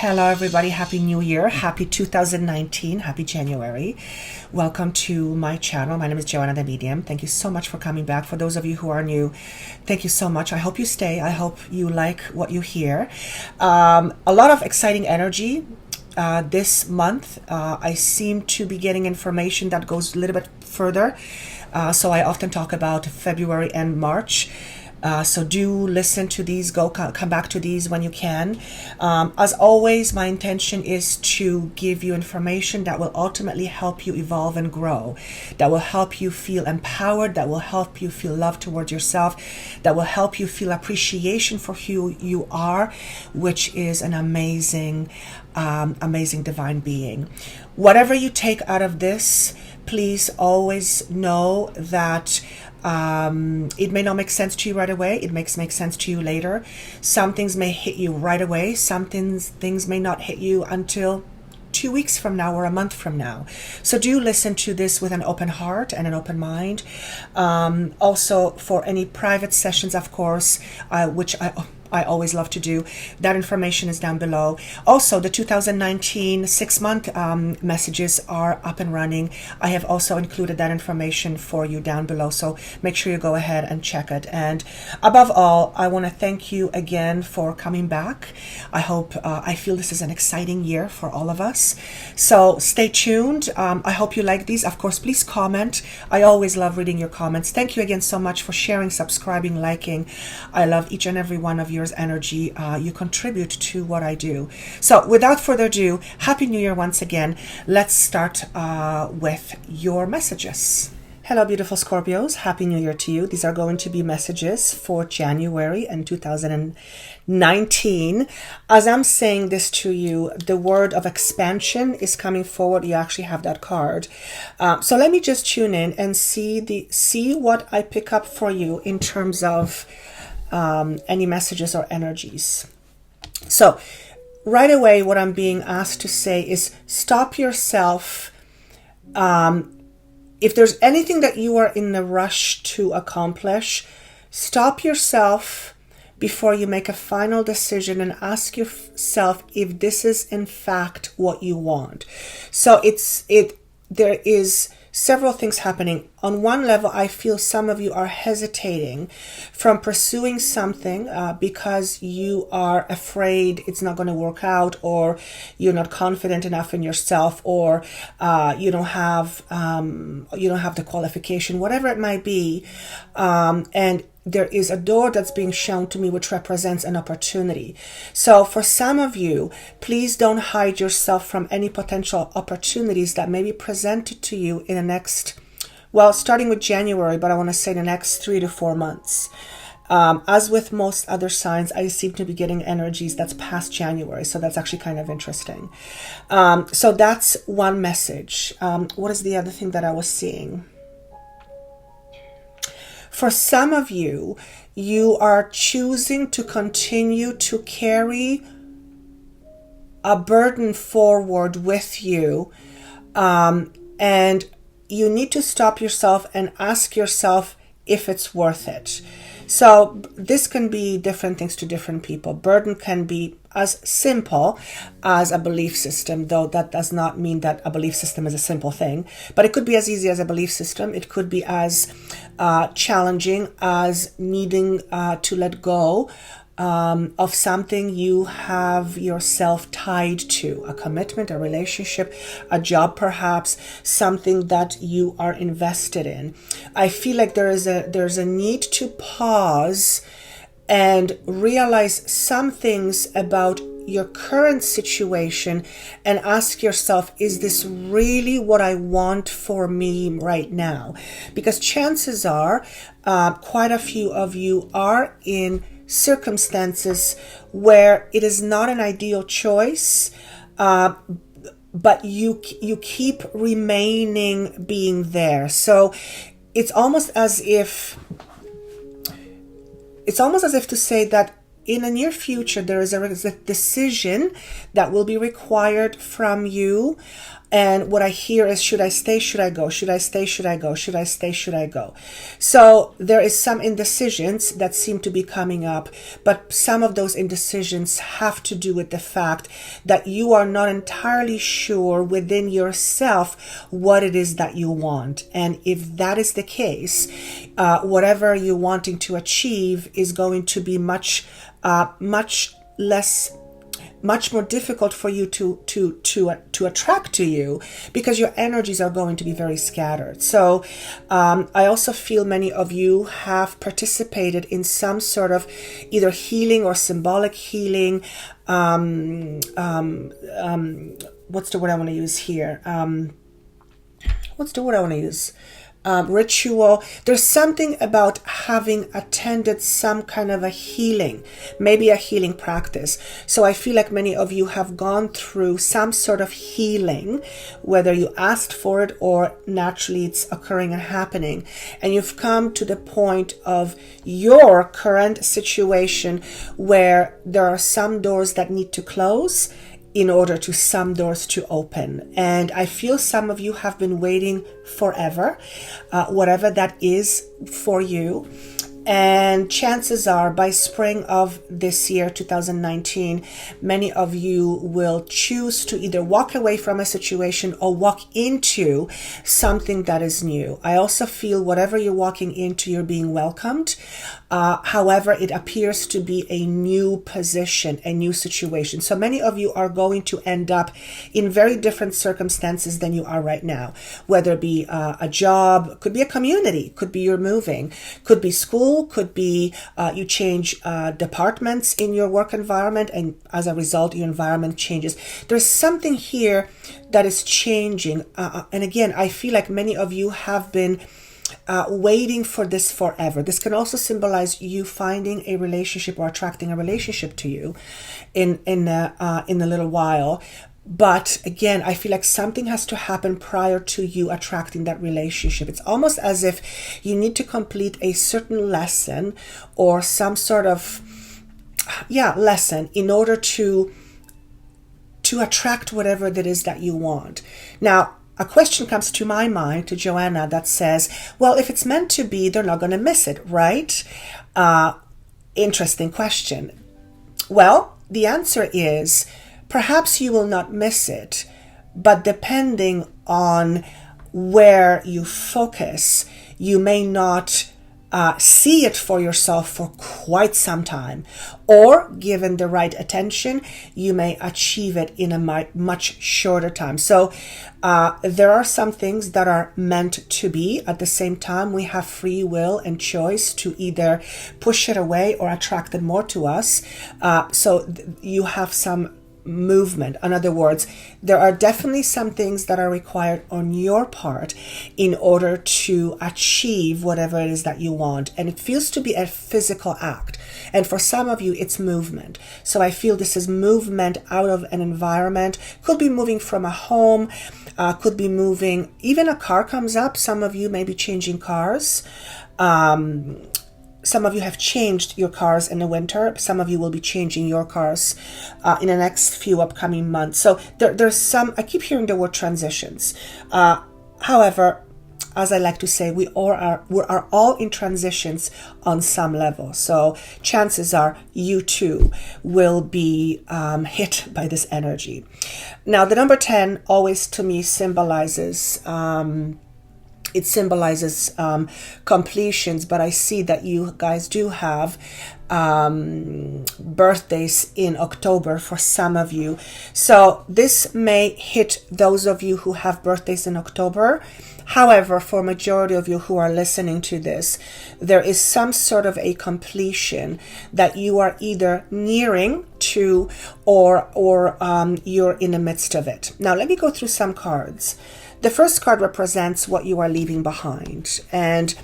Hello everybody, Happy New Year, Happy 2019, Happy January. Welcome to my channel. My name is Joanna the Medium. Thank you so much for coming back. For those of you who are new, thank you so much. I hope you stay. I hope you like what you hear. A lot of exciting energy this month. I seem to be getting information that goes a little bit further. So I often talk about February and March. So do listen to these, come back to these when you can. As always, my intention is to give you information that will ultimately help you evolve and grow, that will help you feel empowered, that will help you feel love towards yourself, that will help you feel appreciation for who you are, which is an amazing, amazing divine being. Whatever you take out of this, please always know that it may not make sense to you right away. It makes sense to you later. Some things may hit you right away. Some things may not hit you until 2 weeks from now or a month from now. So do listen to this with an open heart and an open mind. Also, for any private sessions, of course, which I always love to do, that information is down below. Also, the 2019 6-month messages are up and running. I have also included that information for you down below, so make sure you go ahead and check it. And above all, I want to thank you again for coming back. I feel this is an exciting year for all of us. So stay tuned. I hope you like these. Of course, please comment. I always love reading your comments. Thank you again so much for sharing, subscribing, liking. I love each and every one of your energy. You contribute to what I do. So without further ado, Happy New Year once again. Let's start with your messages. Hello beautiful Scorpios, Happy New Year to you. These are going to be messages for January and 2019. As I'm saying this to you, the word of expansion is coming forward. You actually have that card. So let me just tune in and see what I pick up for you in terms of any messages or energies. So right away, what I'm being asked to say is stop yourself. If there's anything that you are in a rush to accomplish, stop yourself before you make a final decision and ask yourself if this is in fact what you want. So there is several things happening. On one level, I feel some of you are hesitating from pursuing something because you are afraid it's not going to work out, or you're not confident enough in yourself, or you don't have the qualification, whatever it might be, and there is a door that's being shown to me which represents an opportunity. So for some of you, please don't hide yourself from any potential opportunities that may be presented to you in the next, well, starting with January, but I want to say the next 3 to 4 months. As with most other signs, I seem to be getting energies that's past January. So that's actually kind of interesting. So that's one message. What is the other thing that I was seeing? For some of you, you are choosing to continue to carry a burden forward with you, and you need to stop yourself and ask yourself if it's worth it. So this can be different things to different people. Burden can be as simple as a belief system, though that does not mean that a belief system is a simple thing. But it could be as easy as a belief system. It could be as challenging as needing to let go of something you have yourself tied to, a commitment, a relationship, a job perhaps, something that you are invested in. I feel like there's a need to pause and realize some things about your current situation and ask yourself, is this really what I want for me right now? Because chances are quite a few of you are in circumstances where it is not an ideal choice, but you keep remaining being there. So it's almost as if to say that in the near future there is a decision that will be required from you, And what I hear is, should I stay? Should I go? Should I stay? Should I go? Should I stay? Should I go? So there is some indecisions that seem to be coming up, but some of those indecisions have to do with the fact that you are not entirely sure within yourself what it is that you want. And if that is the case, whatever you're wanting to achieve is going to be much more difficult for you to attract to you, because your energies are going to be very scattered. So I also feel many of you have participated in some sort of either healing or symbolic healing. What's the word I want to use here? Ritual. There's something about having attended some kind of a healing, maybe a healing practice. So I feel like many of you have gone through some sort of healing, whether you asked for it or naturally it's occurring and happening. And you've come to the point of your current situation where there are some doors that need to close in order to some doors to open. And I feel some of you have been waiting forever, whatever that is for you. And chances are by spring of this year, 2019, many of you will choose to either walk away from a situation or walk into something that is new. I also feel whatever you're walking into, you're being welcomed. However, it appears to be a new position, a new situation. So many of you are going to end up in very different circumstances than you are right now, whether it be a job, could be a community, could be you're moving, could be school, could be you change departments in your work environment, and as a result, your environment changes. There's something here that is changing. And again, I feel like many of you have been waiting for this forever. This can also symbolize you finding a relationship or attracting a relationship to you in a little while. But again, I feel like something has to happen prior to you attracting that relationship. It's almost as if you need to complete a certain lesson or some sort of lesson in order to attract whatever that is that you want. Now, a question comes to my mind, to Joanna, that says, well, if it's meant to be, they're not going to miss it, right? Interesting question. Well, the answer is, perhaps you will not miss it, but depending on where you focus, you may not see it for yourself for quite some time, or given the right attention, you may achieve it in a much shorter time. So there are some things that are meant to be. At the same time, we have free will and choice to either push it away or attract it more to us. So you have some movement. In other words, there are definitely some things that are required on your part in order to achieve whatever it is that you want. And it feels to be a physical act. And for some of you, it's movement. So I feel this is movement out of an environment. Could be moving from a home, could be moving, even a car comes up. Some of you may be changing cars. Some of you have changed your cars in the winter. Some of you will be changing your cars in the next few upcoming months. So there's some, I keep hearing the word transitions. However, as I like to say, we are all in transitions on some level. So chances are you too will be hit by this energy. Now, the number 10 always to me symbolizes it symbolizes completions, but I see that you guys do have birthdays in October for some of you. So this may hit those of you who have birthdays in October. However, for majority of you who are listening to this, there is some sort of a completion that you are either nearing to or you're in the midst of it. Now, let me go through some cards. The first card represents what you are leaving behind. And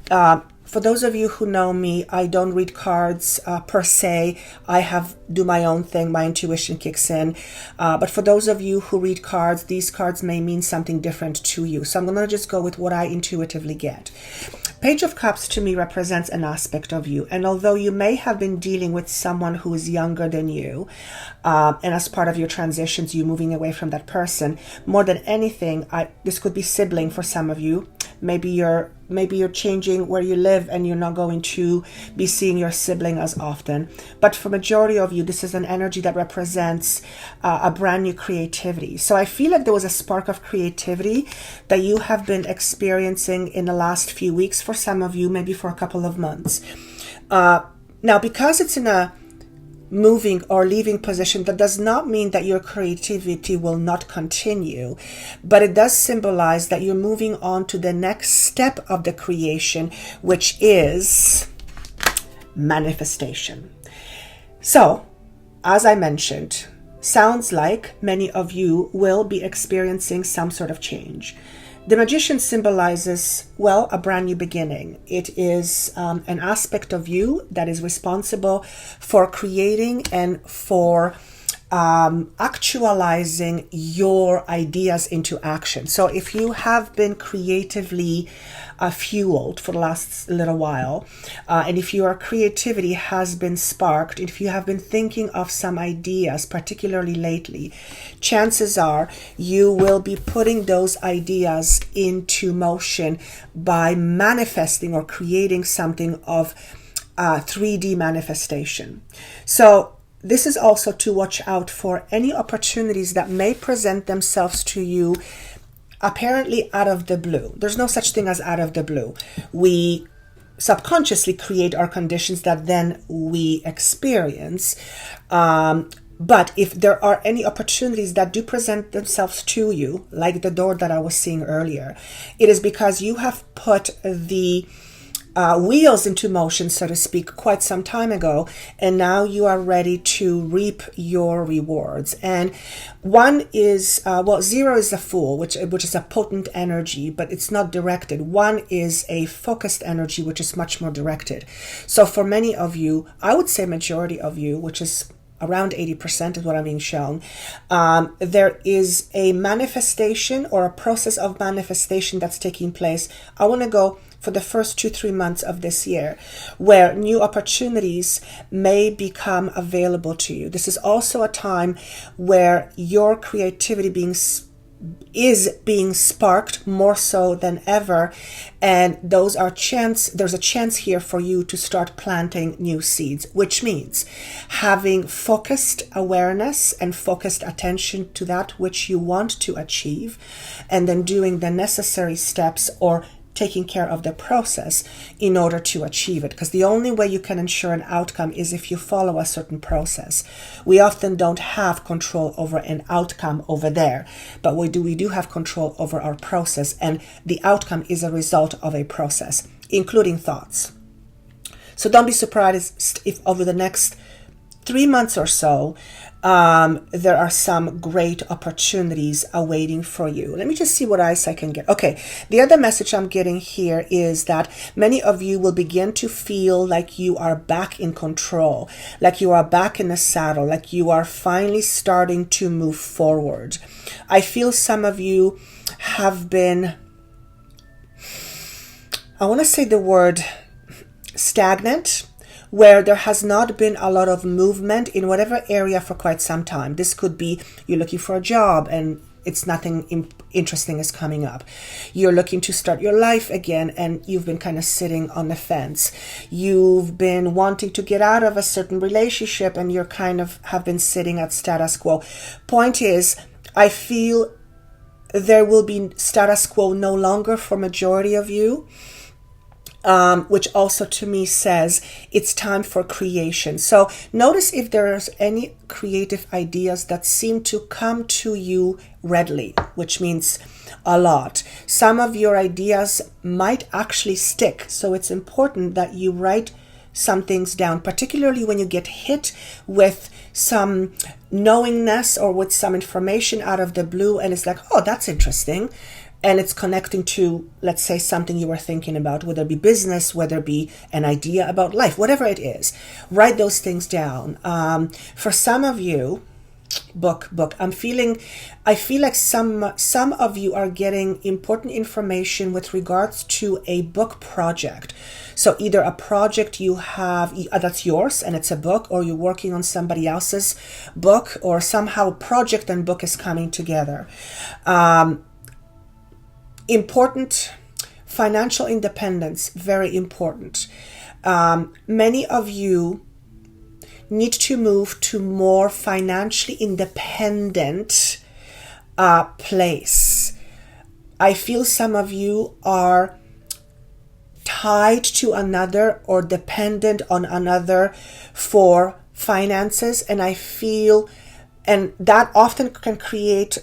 for those of you who know me, I don't read cards per se. I do my own thing. My intuition kicks in. But for those of you who read cards, these cards may mean something different to you. So I'm going to just go with what I intuitively get. Page of Cups to me represents an aspect of you. And although you may have been dealing with someone who is younger than you, and as part of your transitions, you moving away from that person, more than anything, this could be sibling for some of you. Maybe you're changing where you live and you're not going to be seeing your sibling as often. But for majority of you, this is an energy that represents a brand new creativity. So I feel like there was a spark of creativity that you have been experiencing in the last few weeks for some of you, maybe for a couple of months. Now, because it's in a moving or leaving position, that does not mean that your creativity will not continue, but it does symbolize that you're moving on to the next step of the creation, which is manifestation. So, as I mentioned, sounds like many of you will be experiencing some sort of change. The Magician symbolizes, well, a brand new beginning. It is an aspect of you that is responsible for creating and for actualizing your ideas into action. So if you have been creatively fueled for the last little while, and if your creativity has been sparked, if you have been thinking of some ideas, particularly lately, chances are you will be putting those ideas into motion by manifesting or creating something of 3D manifestation. So this is also to watch out for any opportunities that may present themselves to you apparently out of the blue. There's no such thing as out of the blue. We subconsciously create our conditions that then we experience. But if there are any opportunities that do present themselves to you, like the door that I was seeing earlier, it is because you have put the wheels into motion, so to speak, quite some time ago, and now you are ready to reap your rewards. And one is, 0 is a Fool, which is a potent energy, but it's not directed. 1 is a focused energy, which is much more directed. So for many of you, I would say majority of you, which is around 80% is what I'm being shown, there is a manifestation or a process of manifestation that's taking place. I want to go for the first 2-3 months of this year, where new opportunities may become available to you. This is also a time where your creativity is being sparked more so than ever, and there's a chance here for you to start planting new seeds, which means having focused awareness and focused attention to that which you want to achieve, and then doing the necessary steps or taking care of the process in order to achieve it. Because the only way you can ensure an outcome is if you follow a certain process. We often don't have control over an outcome over there, but we do have control over our process, and the outcome is a result of a process, including thoughts. So don't be surprised if over the next 3 months or so, there are some great opportunities awaiting for you. Let me just see what else I can get. Okay, the other message I'm getting here is that many of you will begin to feel like you are back in control, like you are back in the saddle, like you are finally starting to move forward. I feel some of you have been, I want to say the word stagnant, where there has not been a lot of movement in whatever area for quite some time. This could be you're looking for a job and it's nothing interesting is coming up. You're looking to start your life again and you've been kind of sitting on the fence. You've been wanting to get out of a certain relationship and you're kind of have been sitting at status quo. Point is, I feel there will be status quo no longer for majority of you. Which also to me says it's time for creation. So notice if there's any creative ideas that seem to come to you readily, which means a lot. Some of your ideas might actually stick. So it's important that you write some things down, particularly when you get hit with some knowingness or with some information out of the blue and it's like, oh, that's interesting. And it's connecting to, let's say, something you were thinking about, whether it be business, whether it be an idea about life, whatever it is. Write those things down. For some of you, I feel like some of you are getting important information with regards to a book project. So either a project you have that's yours and it's a book, or you're working on somebody else's book, or somehow project and book is coming together. Important. Financial independence, very important. Many of you need to move to more financially independent place. I feel some of you are tied to another or dependent on another for finances, and I feel, and that often can create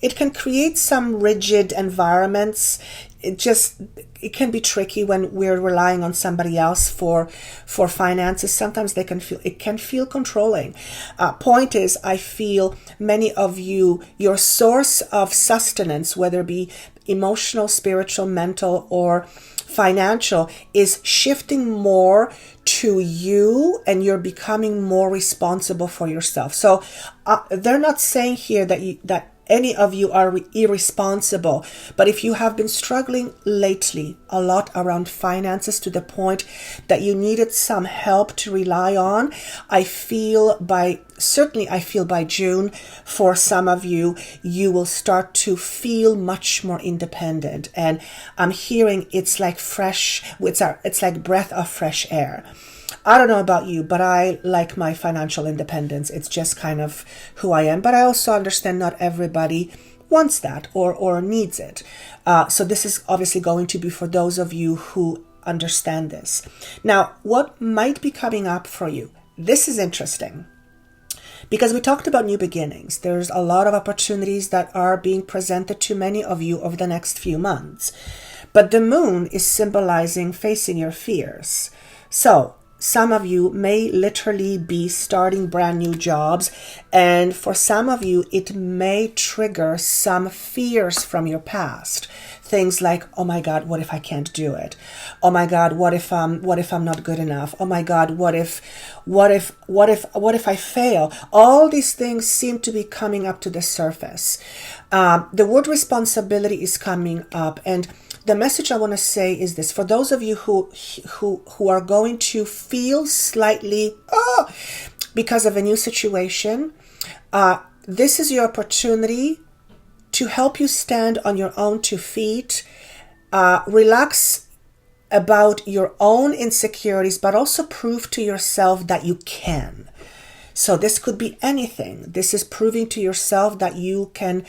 it can create some rigid environments. It can be tricky when we're relying on somebody else for finances. Sometimes it can feel controlling. Point is, I feel many of you, your source of sustenance, whether it be emotional, spiritual, mental, or financial, is shifting more to you, and you're becoming more responsible for yourself. So they're not saying here that any of you are irresponsible, but if you have been struggling lately a lot around finances to the point that you needed some help to rely on, I feel by June, for some of you, you will start to feel much more independent. And I'm hearing it's like breath of fresh air. I don't know about you, but I like my financial independence. It's just kind of who I am. But I also understand not everybody wants that or needs it. So this is obviously going to be for those of you who understand this. Now, what might be coming up for you? This is interesting, because we talked about new beginnings. There's a lot of opportunities that are being presented to many of you over the next few months. But the moon is symbolizing facing your fears. So some of you may literally be starting brand new jobs, and for some of you, it may trigger some fears from your past. Things like, oh my God, what if I can't do it? Oh my God, what if I'm not good enough? Oh my God, what if I fail? All these things seem to be coming up to the surface. The word responsibility is coming up, and the message I want to say is this: for those of you who are going to feel slightly because of a new situation, this is your opportunity to help you stand on your own 2 feet, relax about your own insecurities, but also prove to yourself that you can. So this could be anything. This is proving to yourself that you can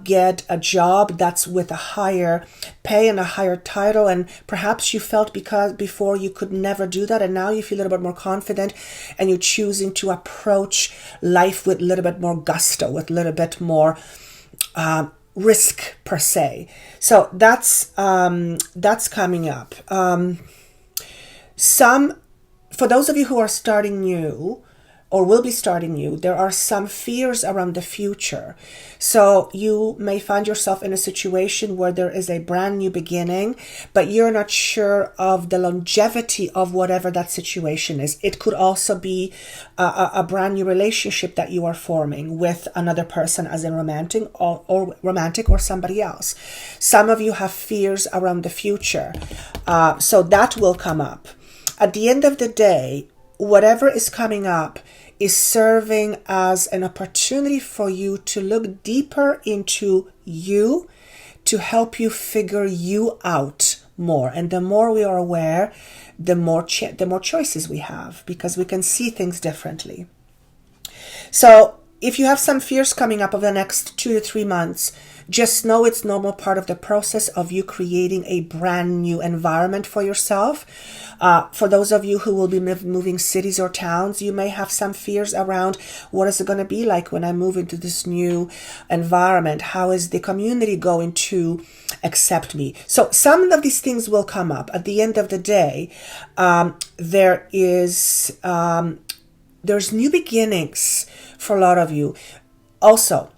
get a job that's with a higher pay and a higher title, and perhaps you felt because before you could never do that, and now you feel a little bit more confident, and you're choosing to approach life with a little bit more gusto, with a little bit more risk per se. So that's coming up. For those of you who are starting new or will be starting new, there are some fears around the future. So you may find yourself in a situation where there is a brand new beginning, but you're not sure of the longevity of whatever that situation is. It could also be a brand new relationship that you are forming with another person, as in romantic or somebody else. Some of you have fears around the future. So that will come up. At the end of the day, whatever is coming up is serving as an opportunity for you to look deeper into you, to help you figure you out more. And the more we are aware, the more choices we have, because we can see things differently. So if you have some fears coming up over the next 2 to 3 months, just know it's normal part of the process of you creating a brand new environment for yourself. For those of you who will be moving cities or towns, you may have some fears around what is it going to be like when I move into this new environment? How is the community going to accept me? So some of these things will come up. At the end of the day, there's new beginnings for a lot of you. Also,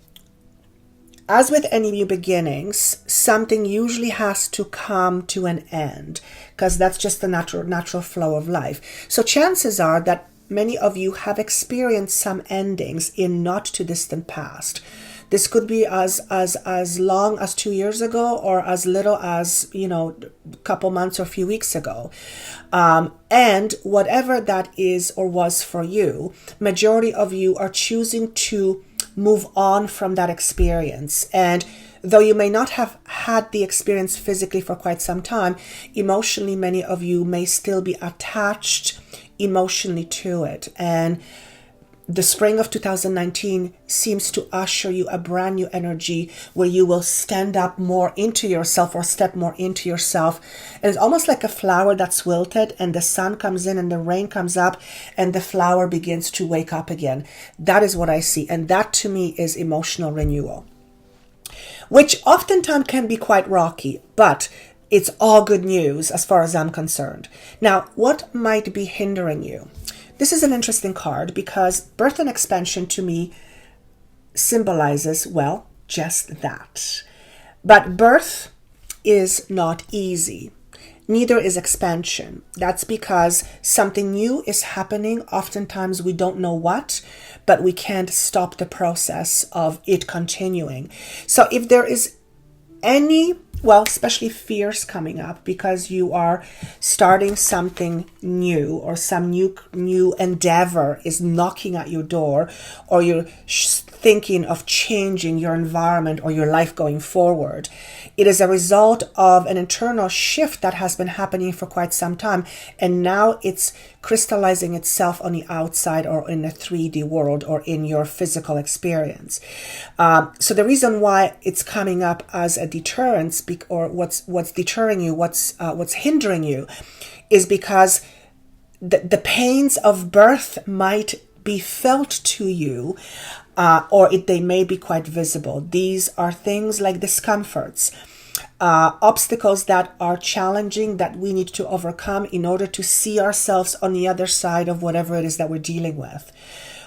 as with any new beginnings, something usually has to come to an end, because that's just the natural flow of life. So chances are that many of you have experienced some endings in not too distant past. This could be as long as 2 years ago, or as little as, a couple months or a few weeks ago. And whatever that is or was for you, majority of you are choosing to move on from that experience. And though you may not have had the experience physically for quite some time, emotionally, many of you may still be attached emotionally to it. And the spring of 2019 seems to usher you a brand new energy where you will stand up more into yourself, or step more into yourself. And it's almost like a flower that's wilted, and the sun comes in and the rain comes up and the flower begins to wake up again. That is what I see. And that to me is emotional renewal, which oftentimes can be quite rocky, but it's all good news as far as I'm concerned. Now, what might be hindering you? This is an interesting card because birth and expansion to me symbolizes, well, just that. But birth is not easy. Neither is expansion. That's because something new is happening. Oftentimes we don't know what, but we can't stop the process of it continuing. So if there is any, especially fears coming up because you are starting something new, or some new endeavor is knocking at your door, or you're thinking of changing your environment or your life going forward. It is a result of an internal shift that has been happening for quite some time, and now it's crystallizing itself on the outside, or in a 3D world, or in your physical experience. So the reason why it's coming up as a deterrence, or what's deterring you, what's hindering you, is because the pains of birth might be felt to you, or they may be quite visible. These are things like discomforts, obstacles that are challenging, that we need to overcome in order to see ourselves on the other side of whatever it is that we're dealing with.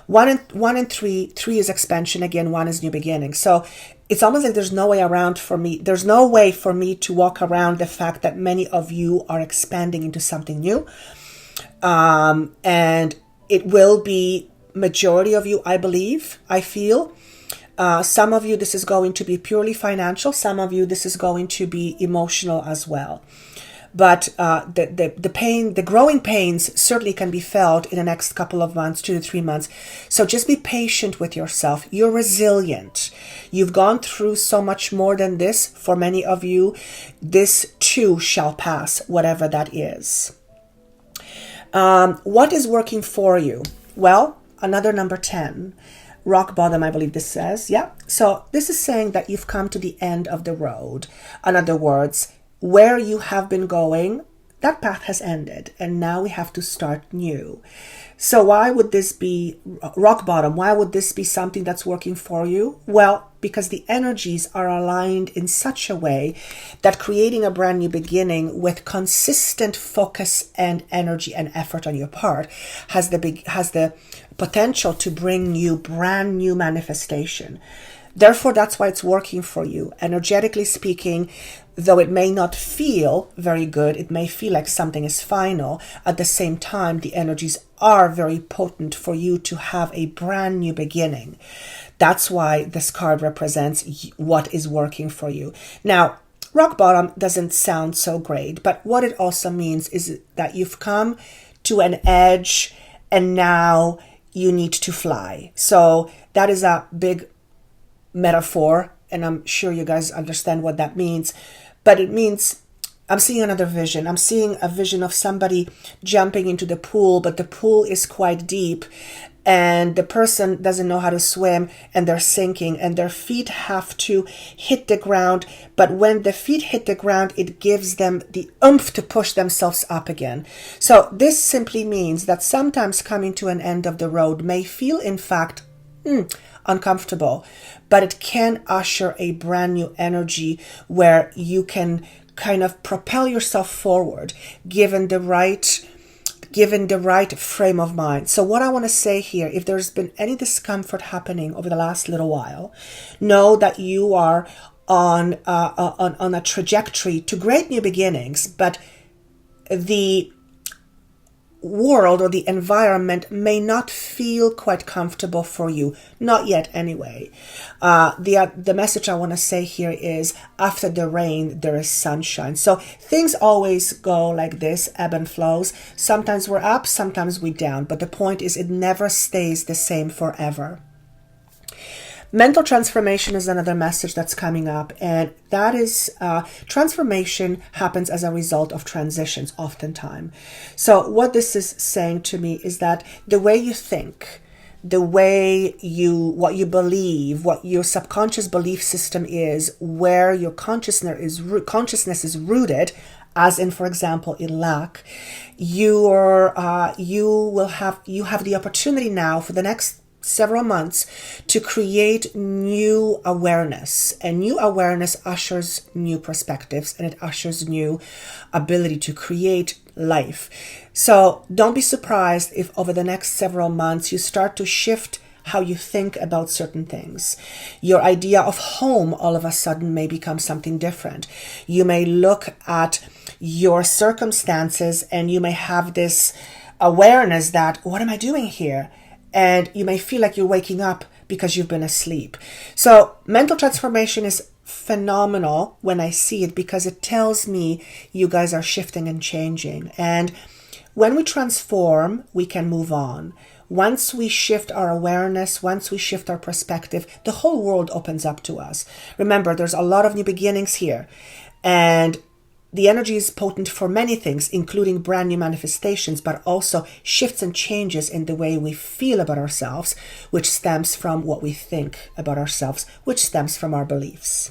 1 and 3 is expansion again, 1 is new beginning. So it's almost like there's no way around for me. There's no way for me to walk around the fact that many of you are expanding into something new. And it will be majority of you, I believe, I feel. Some of you, this is going to be purely financial. Some of you, this is going to be emotional as well. But the growing pains certainly can be felt in the next couple of months, 2 to 3 months. So just be patient with yourself. You're resilient. You've gone through so much more than this. For many of you, this too shall pass, whatever that is. What is working for you? Well, another number 10. Rock bottom, I believe this says. Yeah. So this is saying that you've come to the end of the road. In other words, where you have been going, that path has ended, and now we have to start new. So why would this be rock bottom? Why would this be something that's working for you? Well, because the energies are aligned in such a way that creating a brand new beginning with consistent focus and energy and effort on your part has the potential to bring you brand new manifestation. Therefore, that's why it's working for you. Energetically speaking, though it may not feel very good, it may feel like something is final. At the same time, the energies are very potent for you to have a brand new beginning. That's why this card represents what is working for you. Now, rock bottom doesn't sound so great, but what it also means is that you've come to an edge and now you need to fly. So that is a big metaphor, and I'm sure you guys understand what that means. But it means, I'm seeing another vision. I'm seeing a vision of somebody jumping into the pool, but the pool is quite deep and the person doesn't know how to swim and they're sinking and their feet have to hit the ground. But when the feet hit the ground, it gives them the oomph to push themselves up again. So this simply means that sometimes coming to an end of the road may feel, in fact, uncomfortable, but it can usher a brand new energy where you can kind of propel yourself forward, given the right frame of mind. So what I want to say here, if there's been any discomfort happening over the last little while, know that you are on a trajectory to great new beginnings, but the world or the environment may not feel quite comfortable for you. Not yet anyway. The message I want to say here is, after the rain, there is sunshine. So things always go like this, ebb and flows. Sometimes we're up, sometimes we're down. But the point is, it never stays the same forever. Mental transformation is another message that's coming up, and that is transformation happens as a result of transitions oftentimes. So what this is saying to me is that the way you think, the way what you believe, what your subconscious belief system is, where your consciousness is rooted, as in, for example, in lack, you have the opportunity now for the next several months to create new awareness, and new awareness ushers new perspectives, and it ushers new ability to create life. So don't be surprised if over the next several months you start to shift how you think about certain things. Your idea of home all of a sudden may become something different. You may look at your circumstances and you may have this awareness that, what am I doing here? And you may feel like you're waking up because you've been asleep. So mental transformation is phenomenal when I see it, because it tells me you guys are shifting and changing. And when we transform, we can move on. Once we shift our awareness, once we shift our perspective, the whole world opens up to us. Remember, there's a lot of new beginnings here. And the energy is potent for many things, including brand new manifestations, but also shifts and changes in the way we feel about ourselves, which stems from what we think about ourselves, which stems from our beliefs.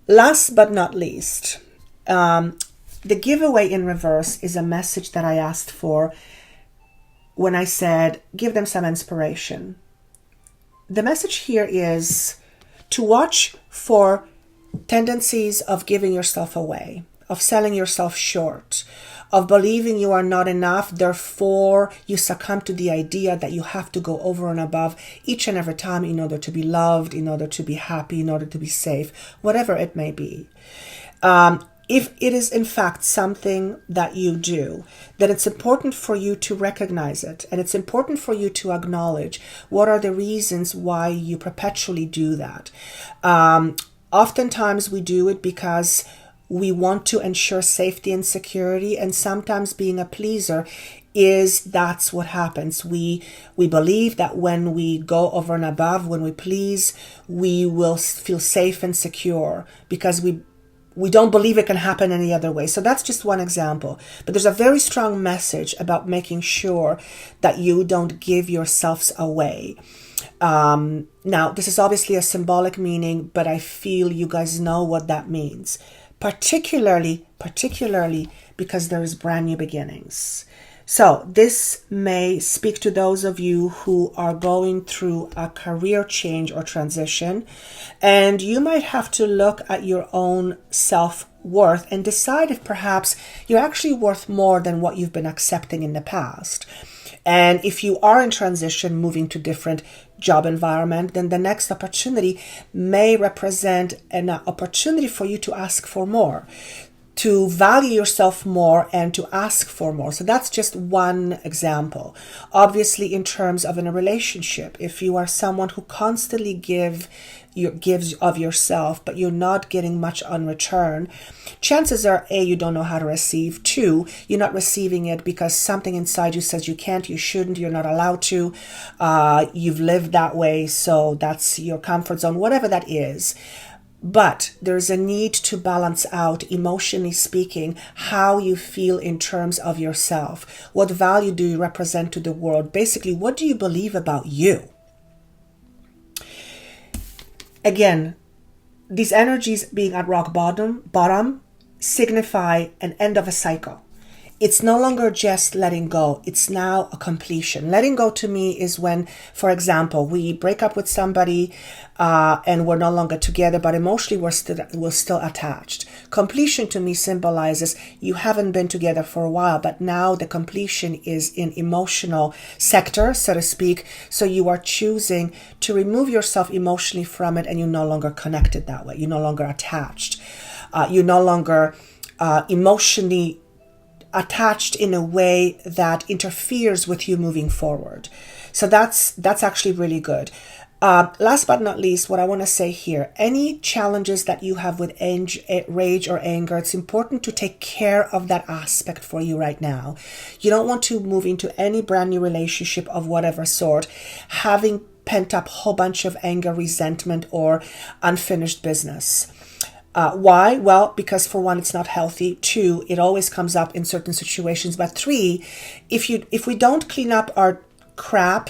Last but not least, the giveaway in reverse is a message that I asked for when I said, give them some inspiration. The message here is to watch for tendencies of giving yourself away, of selling yourself short, of believing you are not enough, therefore you succumb to the idea that you have to go over and above each and every time in order to be loved, in order to be happy, in order to be safe, whatever it may be. If it is in fact something that you do, then it's important for you to recognize it, and it's important for you to acknowledge what are the reasons why you perpetually do that. Oftentimes we do it because we want to ensure safety and security, and sometimes being a pleaser that's what happens. We believe that when we go over and above, when we please, we will feel safe and secure, because we don't believe it can happen any other way. So that's just one example. But there's a very strong message about making sure that you don't give yourselves away. Now, this is obviously a symbolic meaning, but I feel you guys know what that means. Particularly because there is brand new beginnings. So this may speak to those of you who are going through a career change or transition, and you might have to look at your own self-worth and decide if perhaps you're actually worth more than what you've been accepting in the past. And if you are in transition, moving to different job environment, then the next opportunity may represent an opportunity for you to ask for more, to value yourself more, and to ask for more. So that's just one example. Obviously, in terms of in a relationship, if you are someone who constantly gives of yourself, but you're not getting much on return, chances are, A, you don't know how to receive. 2, you're not receiving it because something inside you says you can't, you shouldn't, you're not allowed to. You've lived that way, so that's your comfort zone, whatever that is. But there's a need to balance out, emotionally speaking, how you feel in terms of yourself. What value do you represent to the world? Basically, what do you believe about you? Again, these energies being at rock bottom signify an end of a cycle. It's no longer just letting go. It's now a completion. Letting go to me is when, for example, we break up with somebody and we're no longer together, but emotionally we're still attached. Completion to me symbolizes you haven't been together for a while, but now the completion is in emotional sector, so to speak. So you are choosing to remove yourself emotionally from it, and you're no longer connected that way. You're no longer attached. You're no longer emotionally attached in a way that interferes with you moving forward. So that's actually really good. Last but not least, what I want to say here, any challenges that you have with rage or anger, it's important to take care of that aspect for you right now. You don't want to move into any brand new relationship of whatever sort, having pent up a whole bunch of anger, resentment, or unfinished business. Why? Well, because for one, it's not healthy. Two, it always comes up in certain situations. But three, if we don't clean up our crap,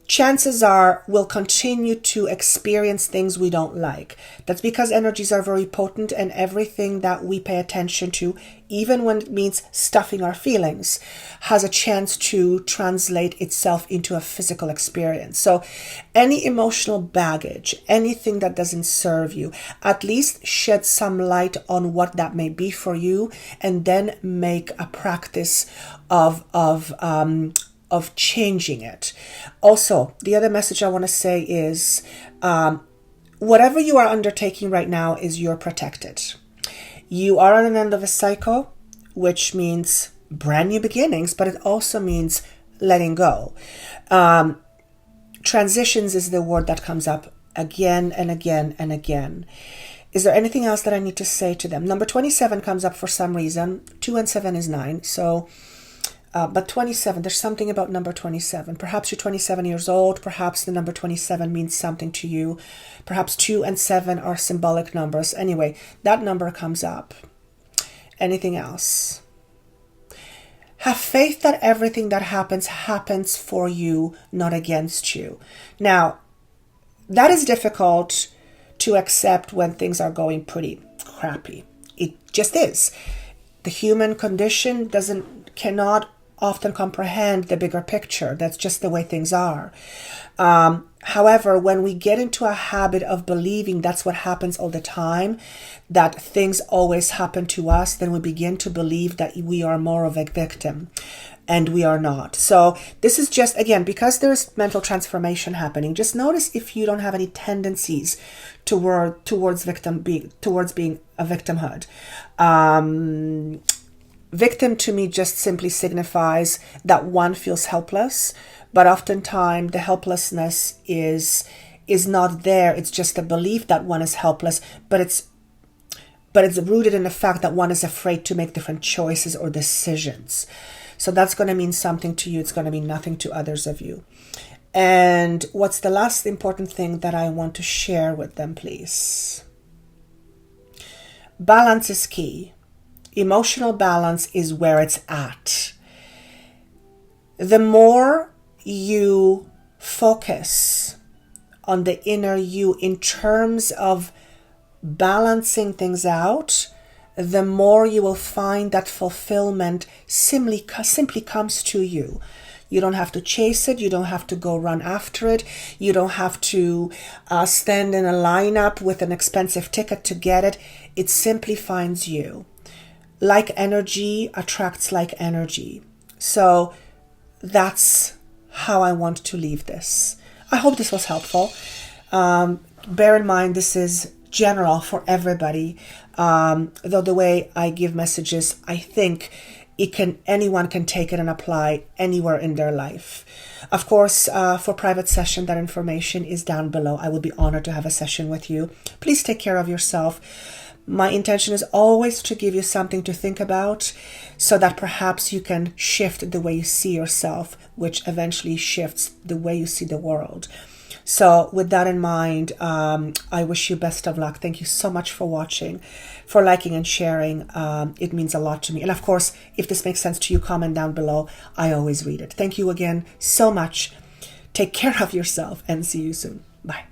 chances are we'll continue to experience things we don't like. That's because energies are very potent, and everything that we pay attention to, even when it means stuffing our feelings, has a chance to translate itself into a physical experience. So any emotional baggage, anything that doesn't serve you, at least shed some light on what that may be for you, and then make a practice of changing it. Also, the other message I want to say is whatever you are undertaking right now is you're protected. You are on an end of a cycle, which means brand new beginnings, but it also means letting go. Transitions is the word that comes up again and again and again. Is there anything else that I need to say to them? Number 27 comes up for some reason. 2 and 7 is 9. So but 27, there's something about number 27. Perhaps you're 27 years old. Perhaps the number 27 means something to you. Perhaps 2 and 7 are symbolic numbers. Anyway, that number comes up. Anything else? Have faith that everything that happens for you, not against you. Now, that is difficult to accept when things are going pretty crappy. It just is. The human condition cannot often comprehend the bigger picture. That's just the way things are. However, when we get into a habit of believing that's what happens all the time, that things always happen to us, then we begin to believe that we are more of a victim, and we are not. So this is just, again, because there's mental transformation happening, just notice if you don't have any tendencies towards being a victimhood. Victim to me just simply signifies that one feels helpless, but oftentimes the helplessness is not there. It's just a belief that one is helpless, but it's rooted in the fact that one is afraid to make different choices or decisions. So that's going to mean something to you. It's going to mean nothing to others of you. And what's the last important thing that I want to share with them, please? Balance is key. Emotional balance is where it's at. The more you focus on the inner you in terms of balancing things out, the more you will find that fulfillment simply comes to you. You don't have to chase it. You don't have to go run after it. You don't have to stand in a lineup with an expensive ticket to get it. It simply finds you. Like energy attracts like energy. So that's how I want to leave this. I hope this was helpful. Bear in mind, this is general for everybody. Though the way I give messages, I think anyone can take it and apply anywhere in their life. Of course, for private session, that information is down below. I would be honored to have a session with you. Please take care of yourself. My intention is always to give you something to think about so that perhaps you can shift the way you see yourself, which eventually shifts the way you see the world. So with that in mind, I wish you best of luck. Thank you so much for watching, for liking and sharing. It means a lot to me. And of course, if this makes sense to you, comment down below. I always read it. Thank you again so much. Take care of yourself and see you soon. Bye.